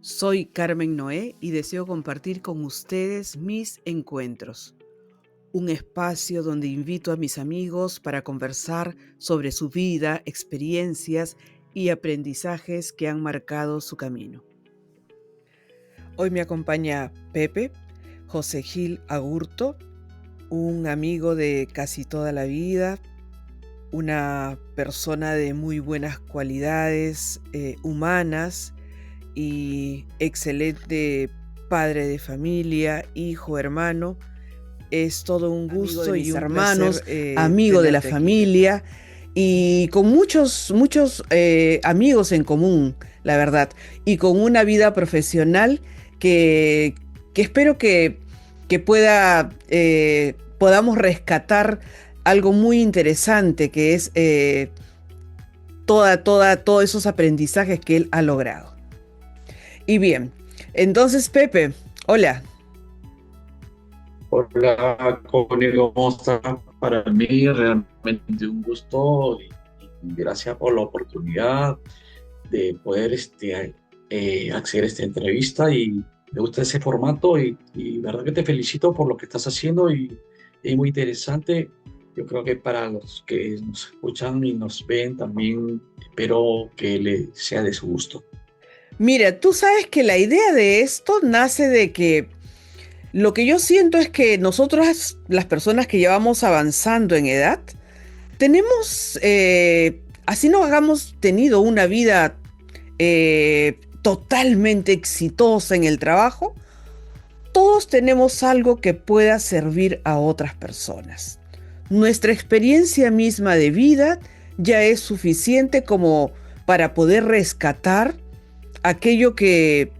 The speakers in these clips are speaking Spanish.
Soy Carmen Noé y deseo compartir con ustedes mis encuentros, un espacio donde invito a mis amigos para conversar sobre su vida, experiencias y aprendizajes que han marcado su camino. Hoy me acompaña Pepe, José Gil Agurto, un amigo de casi toda la vida, una persona de muy buenas cualidades humanas y excelente padre de familia, hijo, hermano. Es todo un gusto y un hermanos, amigo de la familia y con muchos amigos en común, la verdad, y con una vida profesional que, que espero que podamos rescatar algo muy interesante que es todos esos aprendizajes que él ha logrado. Y bien, entonces Pepe, hola. Hola, Connie, ¿cómo estás? Para mí realmente un gusto y gracias por la oportunidad de poder acceder a esta entrevista y me gusta ese formato y verdad que te felicito por lo que estás haciendo y es muy interesante. Yo creo que para los que nos escuchan y nos ven también espero que les sea de su gusto. Mira, tú sabes que la idea de esto nace de que lo que yo siento es que nosotros, las personas que ya vamos avanzando en edad, tenemos, así no hagamos tenido una vida totalmente exitosa en el trabajo, todos tenemos algo que pueda servir a otras personas. Nuestra experiencia misma de vida ya es suficiente como para poder rescatar aquello que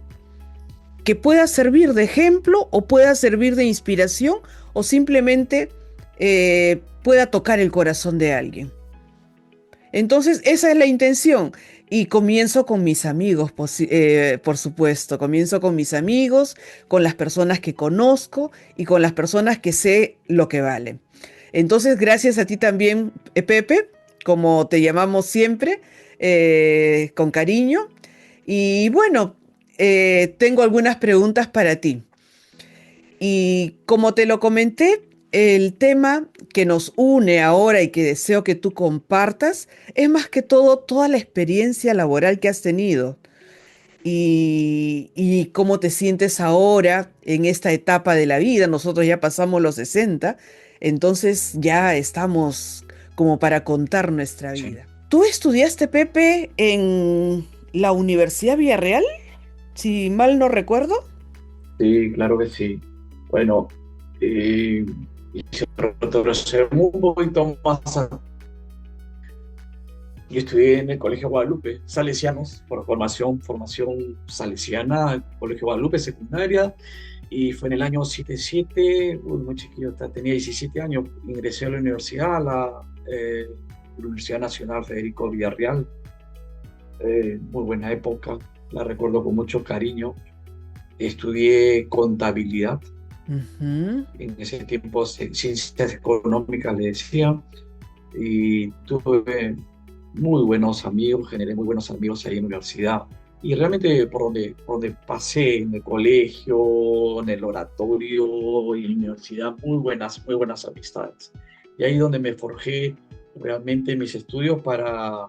pueda servir de ejemplo o pueda servir de inspiración o simplemente pueda tocar el corazón de alguien. Entonces, esa es la intención. Y comienzo con mis amigos, por supuesto. Comienzo con mis amigos, con las personas que conozco y con las personas que sé lo que valen. Entonces, gracias a ti también, Pepe, como te llamamos siempre, con cariño. Y bueno, tengo algunas preguntas para ti. Y como te lo comenté, el tema que nos une ahora y que deseo que tú compartas es más que todo toda la experiencia laboral que has tenido y cómo te sientes ahora en esta etapa de la vida. Nosotros ya pasamos los 60, entonces ya estamos como para contar nuestra Sí, vida. ¿Tú estudiaste, Pepe, en la Universidad Villarreal? Si mal no recuerdo. sí, claro que sí. Bueno, eh, y si retrocedemos un poquito más, yo estudié en el Colegio Guadalupe, Salesianos, por formación salesiana, Colegio Guadalupe, secundaria, y fue en el año 77, muy chiquillo, tenía 17 años, ingresé a la universidad, Universidad Nacional Federico Villarreal, muy buena época, la recuerdo con mucho cariño. Estudié contabilidad, Ujú. en ese tiempo ciencias económicas le decía, y tuve muy buenos amigos, generé muy buenos amigos ahí en la universidad. Y realmente por donde pasé, en el colegio, en el oratorio y en la universidad, muy buenas amistades. Y ahí donde me forjé realmente mis estudios para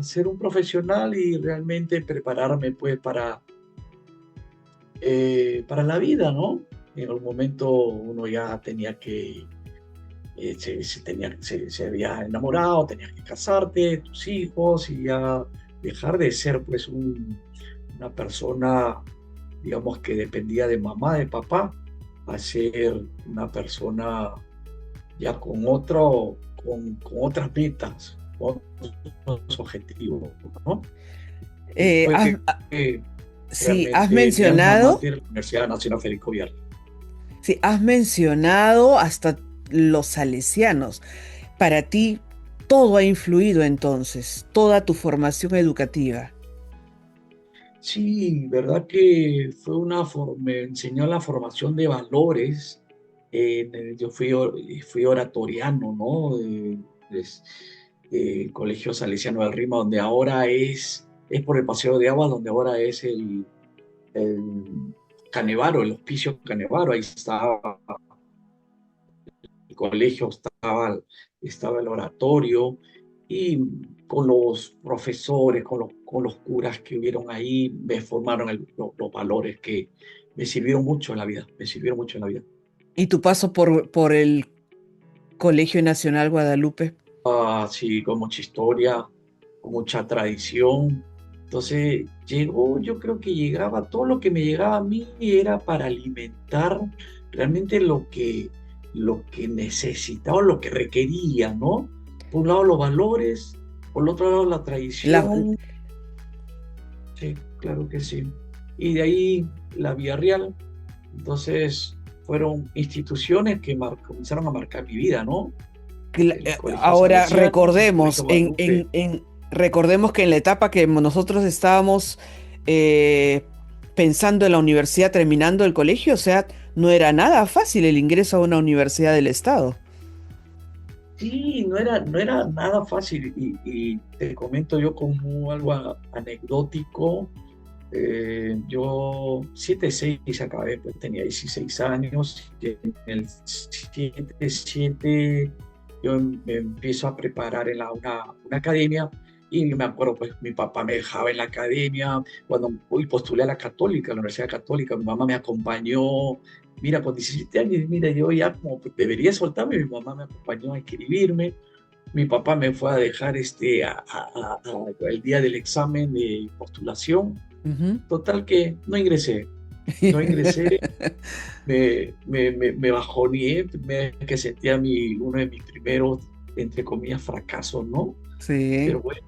ser un profesional y realmente prepararme pues para la vida, ¿no? En un momento uno ya tenía que se había enamorado, tenías que casarte, tus hijos y ya dejar de ser pues una persona, digamos, que dependía de mamá, de papá, a ser una persona ya con otras metas, con otros objetivos, ¿no? Y Eh, fue has, que sí, realmente mi alma mater, la Universidad Nacional Federico Villar. sí, has mencionado hasta los salesianos. Para ti, todo ha influido entonces, toda tu formación educativa. Sí, verdad que me enseñó la formación de valores. Yo fui oratoriano, ¿no? Del Colegio Salesiano del Rima, donde ahora es es por el Paseo de Aguas, donde ahora es el Canevaro, el Hospicio Canevaro. Ahí estaba el colegio, estaba el oratorio, y con los profesores, con los curas que hubieron ahí, me formaron los valores que me sirvieron mucho en la vida, me sirvieron mucho en la vida. ¿Y tu paso por el Colegio Nacional Guadalupe? Así con mucha historia, con mucha tradición. Entonces llegó, yo creo que llegaba, todo lo que me llegaba a mí era para alimentar realmente lo que necesitaba, lo que requería, ¿no? Por un lado los valores, por el otro lado la La, tradición, sí, claro que sí. Y de ahí la Vía Real. Entonces fueron instituciones que comenzaron a marcar mi vida, ¿no? El Colegio Ahora Salesianos, el Colegio recordemos, Guadalupe. recordemos que en la etapa que nosotros estábamos eh, pensando en la universidad, terminando el colegio, o sea, no era nada fácil el ingreso a una universidad del Estado. Sí, no era nada fácil y te comento yo como algo anecdótico. Yo 7-6 acabé, pues tenía 16 años y en el 7-7 yo me empiezo a preparar en una academia y me acuerdo, pues mi papá me dejaba en la academia cuando hoy postulé a la Católica, a la Universidad Católica, mi mamá me acompañó. Mira, con 17 años, mira, yo ya como debería soltarme, mi mamá me acompañó a inscribirme, mi papá me fue a dejar el día del examen de postulación. Ujú. Total que no ingresé, no ingresé, me bajoneé, que sentía uno de mis primeros, entre comillas, fracasos, ¿no? Sí. Pero bueno,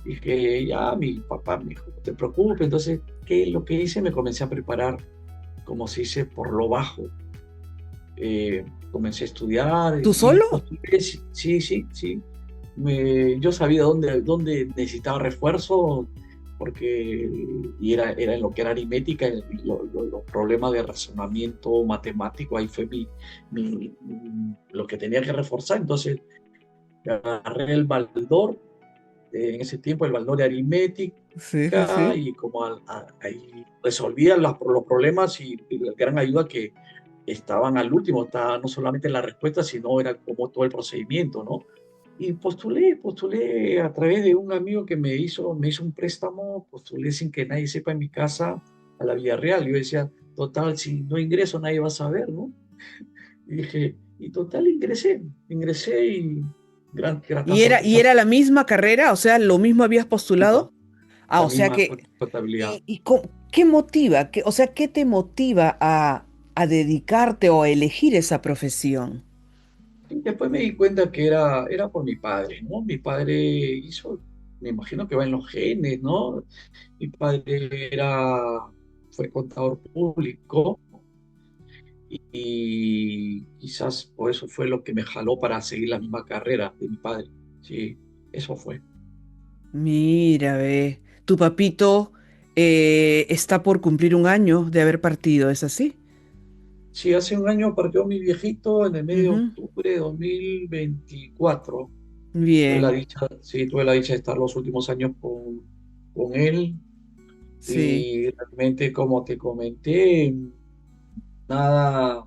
dije, ya, mi papá me dijo, no te preocupes. Entonces, ¿qué es lo que hice? Me comencé a preparar, como se dice, por lo bajo. Comencé a estudiar ¿Tú y solo? postulé, sí, sí, sí, sí. Yo sabía dónde necesitaba refuerzo, porque era en lo que era aritmética, y los problemas de razonamiento matemático, ahí fue lo que tenía que reforzar. Entonces, agarré el Baldor, en ese tiempo el Baldor de aritmética, Sí, sí, sí. y como ahí resolvía los problemas, y la gran ayuda que estaban al último, estaba no solamente en la respuesta, sino era como todo el procedimiento, ¿no? Y postulé a través de un amigo que me hizo un préstamo, postulé sin que nadie sepa en mi casa a la Villarreal. Yo decía, total, si no ingreso nadie va a saber, ¿no? Y dije, y total ingresé, y Y era la misma carrera? O sea, ¿lo mismo habías postulado? Ah, la o sea misma que, contabilidad. ¿qué motiva? O sea, ¿qué te motiva a dedicarte o a elegir esa profesión? Y después me di cuenta que era por mi padre, ¿no? Mi padre hizo, me imagino que va en los genes, ¿no? Mi padre fue contador público, y quizás por eso fue lo que me jaló para seguir la misma carrera de mi padre. Sí, eso fue. Mira, ve, tu papito está por cumplir un año de haber partido, ¿es así? Sí, hace un año partió mi viejito en el mes de Ujú. octubre de 2024. Bien, Sí, tuve la dicha de estar los últimos años con él, sí. y realmente, como te comenté, nada,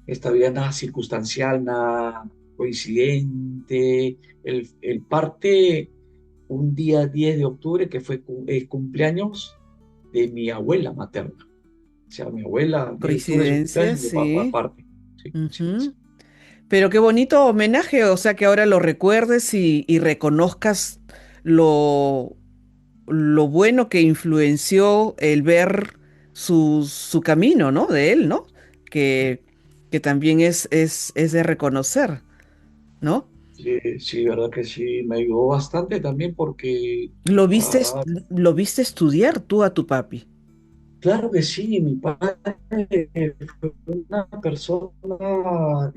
esta vida nada circunstancial, nada coincidente. El parte un día 10 de octubre, que fue el cumpleaños de mi abuela materna. O sea, mi abuela, 10 de octubre es su Coincidencia, cumpleaños, mi papá sí. aparte. Sí, coincidencia. Ujú. Pero qué bonito homenaje, o sea, que ahora lo recuerdes y reconozcas lo, lo bueno que influenció el ver su camino, ¿no? De él, ¿no? Que, que también es de reconocer, ¿no? Sí, sí, verdad que sí, me ayudó bastante también porque, Lo viste, ah, lo viste estudiar tú a tu papi. claro que sí, mi padre fue una persona,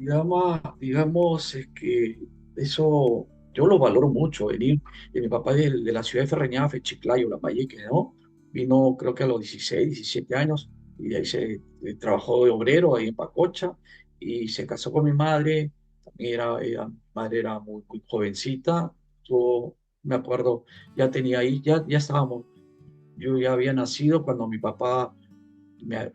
digamos, es que eso yo lo valoro mucho. Venir, mi papá de la ciudad de Ferreñafe, Chiclayo, Lambayeque, ¿no? Vino creo que a los 16, 17 años, y de ahí trabajó de obrero ahí en Pacocha, y se casó con mi madre. También mi madre era muy, muy jovencita, tuvo me acuerdo, ya tenía ahí, ya estábamos, yo ya había nacido cuando mi papá,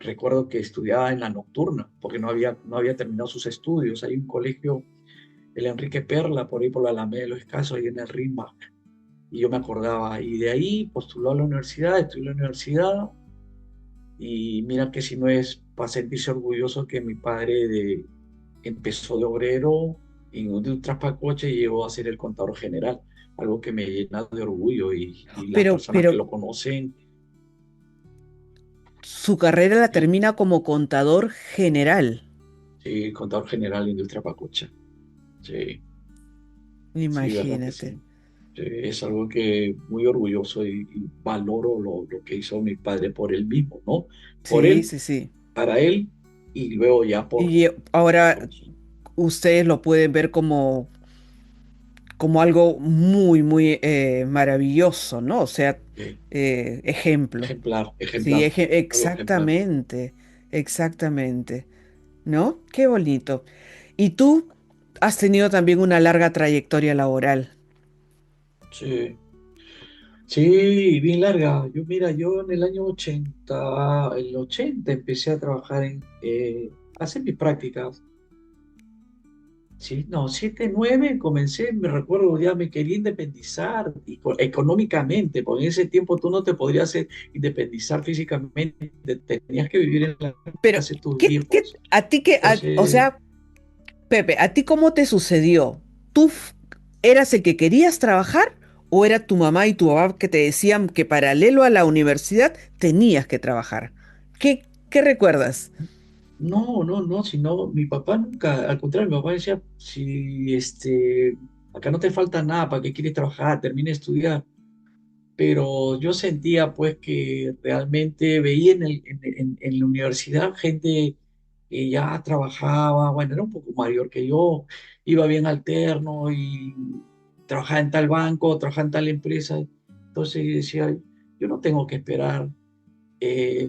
recuerdo que estudiaba en la nocturna, porque no había terminado sus estudios. Hay un colegio, el Enrique Perla, por ahí por la Alameda de los Escasos, ahí en el RIMA, y yo me acordaba, y de ahí postuló a la universidad, estudié en la universidad, y mira que si no es para sentirse orgulloso que mi padre empezó de obrero en un traspacoche y llegó a ser el contador general, algo que me llena de orgullo y las personas que Pero lo conocen, su carrera la sí, termina como contador general. sí, contador general de industria pacocha, sí, sí, verdad que Imagínate. sí. Sí, es algo que muy orgulloso y valoro lo que hizo mi padre por él mismo, ¿no? Por Sí, él, sí, sí. para él y luego ya Y por ahora ustedes lo pueden ver como algo muy, muy maravilloso, ¿no? O sea, eh, ejemplo. ejemplar, Sí, ejemplar, algo ejemplar. exactamente, exactamente, ¿no? Qué bonito. Y tú has tenido también una larga trayectoria laboral. Sí, sí, bien larga. Mira, yo en el año 80 empecé a trabajar a hacer mis prácticas. Sí, no, 7 9 comencé, me recuerdo, ya me quería independizar económicamente, porque en ese tiempo tú no te podrías independizar físicamente, tenías que vivir en la Pero, casa de tus ¿qué, viejos. a ti o Entonces, sea, Pepe, ¿a ti cómo te sucedió? ¿Tú eras el que querías trabajar o era tu mamá y tu papá que te decían que paralelo a la universidad tenías que trabajar? ¿Qué recuerdas? no, no, no, sino mi papá nunca, al contrario, mi papá decía, si acá no te falta nada, ¿para qué quieres trabajar? Termina de estudiar. Pero yo sentía pues que realmente veía en la universidad gente que ya trabajaba, bueno, era un poco mayor que yo, iba bien alterno y trabajaba en tal banco, trabajaba en tal empresa. Entonces yo decía, yo no tengo que esperar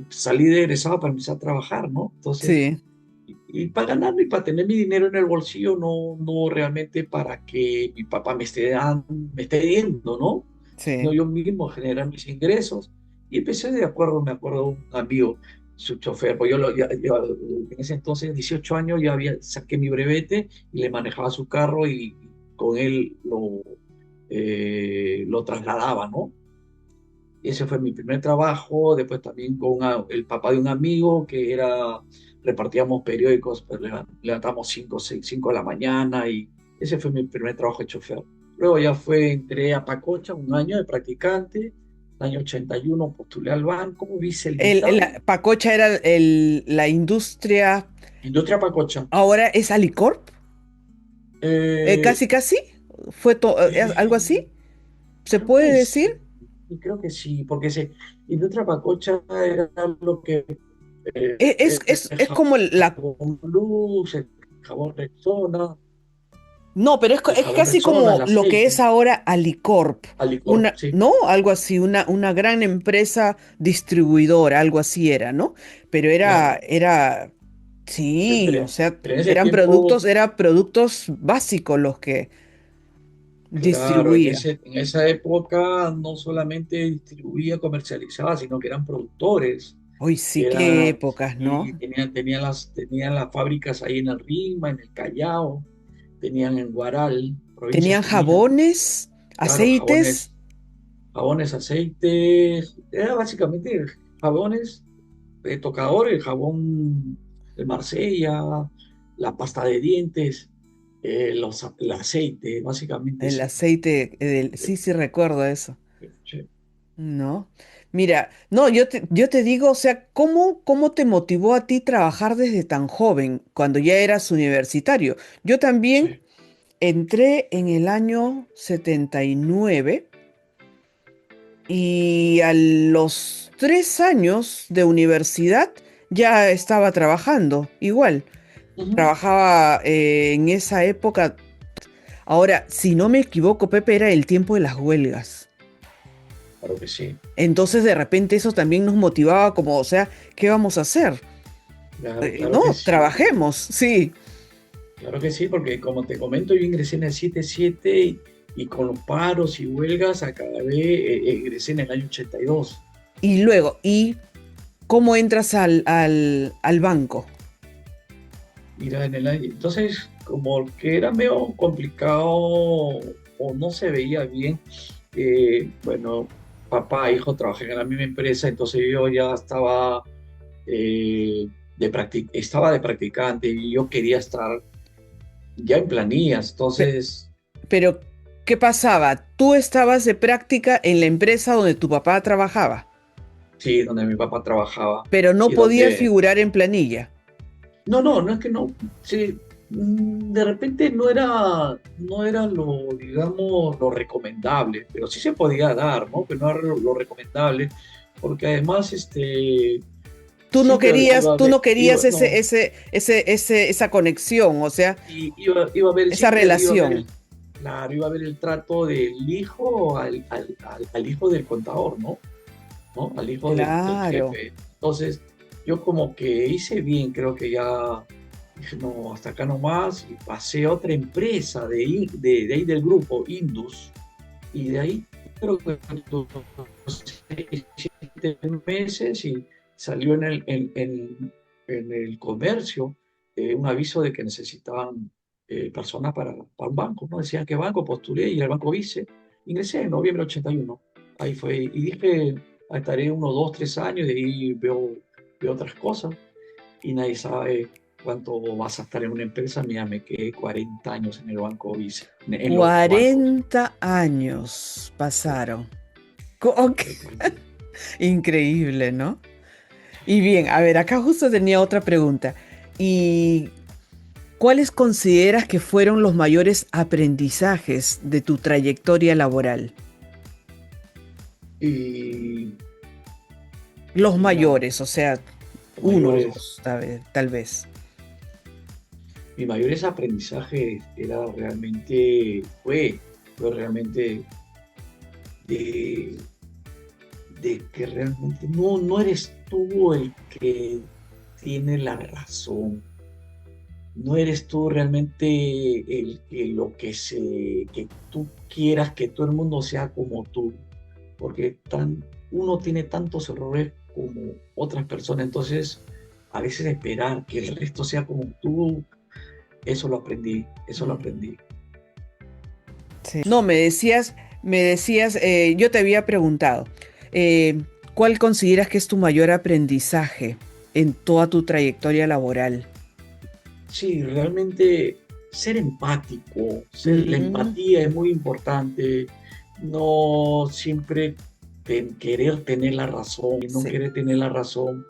salir de egresado para empezar a trabajar, ¿no? Entonces, Sí, y para ganarme y para tener mi dinero en el bolsillo, no, no realmente para que mi papá me esté viendo, ¿no? Sino sí. yo mismo generar mis ingresos. Y empecé de acuerdo, me acuerdo un amigo, su chofer, pues en ese entonces, 18 años, saqué mi brevete y le manejaba su carro y con él lo trasladaba, ¿no? Ese fue mi primer trabajo, después también con el papá de un amigo repartíamos periódicos, pues, levantamos 5 de la mañana y ese fue mi primer trabajo de chofer. Luego entré a Pacocha un año de practicante, el año 81 postulé al banco, hice el dictamen, La Pacocha era la industria, industria Pacocha. ahora es Alicorp, Eh, casi casi, fue algo eh, así, ¿se Creo puede que sí, decir? creo que sí, porque industria Pacocha era lo que el Es como jabón Luz, el jabón Rexona, No, pero el es jabón casi Rexona, como el lo que es aceite, ahora Alicorp, Alicor, sí, ¿no? Algo así, una gran empresa distribuidora, algo así era, ¿no? Pero claro. sí, o sea, Pero en ese tiempo, eran productos básicos los que claro, en distribuía. en esa época no solamente distribuía, comercializaba, sino que eran productores. Uy, sí, qué Era, épocas, y ¿no? tenían las fábricas ahí en el Rima, en el Callao, tenían en Guaral, provincia Tenían Junín, jabones, claro, aceites. jabones, aceites, era básicamente jabones de tocador, el jabón de Marsella, la pasta de dientes, el aceite, básicamente El eso. aceite, sí, sí recuerdo eso. Sí, No, mira, no, yo te digo, o sea, ¿cómo te motivó a ti trabajar desde tan joven, cuando ya eras universitario? Yo también sí. entré en el año 79 y a los 3 años de universidad ya estaba trabajando, igual. Ujú. Trabajaba en esa época. Ahora, si no me equivoco, Pepe, era el tiempo de las huelgas. Claro que sí, Entonces de repente eso también nos motivaba como, o sea, ¿qué vamos a hacer? claro, claro que No, sí. trabajemos, sí, Claro que sí, porque como te comento, yo ingresé en el 77 y con los paros y huelgas acabé, egresé en el año 82. Y luego, ¿y cómo entras al banco? Mira, entonces, como que era medio complicado o no se veía bien, bueno, papá e hijo trabajan en la misma empresa, entonces yo ya estaba, estaba de practicante y yo quería estar ya en planillas, Pe- entonces, Pero, ¿qué pasaba? Tú estabas de práctica en la empresa donde tu papá trabajaba, sí, donde mi papá trabajaba pero no y podías donde figurar en planilla. no, no, no es que no. Sí, de repente no era lo, digamos, lo recomendable, pero sí se podía dar, ¿no? Pero no era lo recomendable, porque además, siempre iba a Tú haber, no querías no, esa conexión, o sea, y iba a haber, esa siempre iba a haber relación. claro, iba a haber el trato del hijo al hijo del contador, ¿no? ¿No? Al hijo del Claro. jefe. Entonces, yo como que hice bien, creo que ya dije, no, hasta acá nomás, y pasé a otra empresa de ahí del grupo, Indus, y de ahí creo que duró 6, 7 meses y salió en el comercio un aviso de que necesitaban personas para un banco, ¿no? Decían qué banco, postulé y el banco hice, ingresé en noviembre del 81. Ahí fue, y dije, "Ah, estaré 1, 2, 3 años, de ahí veo otras cosas y nadie sabe cuánto vas a estar en una empresa". Mira, me quedé 40 años en el banco Vice, en los bancos. 40 años pasaron. Ok. Sí, 40. Increíble, ¿no? Y bien, a ver, acá justo tenía otra pregunta. ¿Y cuáles consideras que fueron los mayores aprendizajes de tu trayectoria laboral? Y Los mira, mayores, o sea, los uno o mayores, dos, tal vez. mis mayores aprendizajes fue realmente de, de que realmente no eres tú el que tiene la razón. No eres tú realmente el que que tú quieras que todo el mundo sea como tú, porque uno tiene tantos errores como otras personas, entonces a veces esperar que el resto sea como tú, eso lo Mm, aprendí. sí. No, yo te había preguntado, eh, ¿cuál consideras que es tu mayor aprendizaje en toda tu trayectoria laboral? Sí, realmente ser empático, la Mm, empatía es muy importante, no siempre querer tener la razón, no sí. querer tener la razón,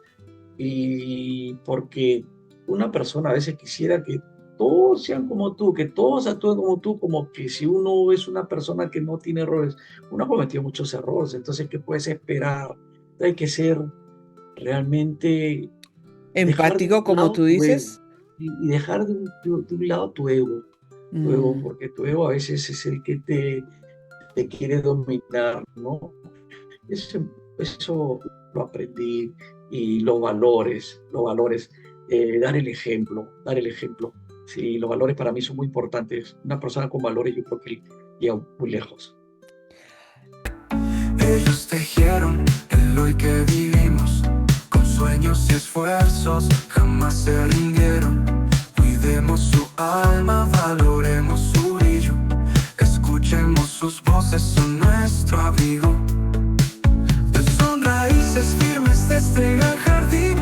y porque una persona a veces quisiera que todos sean como tú, que todos actúen como tú, como que si uno es una persona que no tiene errores, uno ha cometido muchos errores, entonces, ¿qué puedes esperar? Hay que ser realmente, dejar de Empático, un como lado tú tu ego dices. y dejar de un lado tu ego, Mm, porque tu ego a veces es el que te quiere dominar, ¿no? Eso lo aprendí y los valores, dar el ejemplo. Sí, los valores para mí son muy importantes. Una persona con valores yo creo que llega muy lejos. Ellos tejieron el hoy que vivimos, con sueños y esfuerzos, jamás se rindieron. Cuidemos su alma, valoremos su brillo, escuchemos sus voces, son nuestro abrigo. Son raíces firmes de este gran jardín,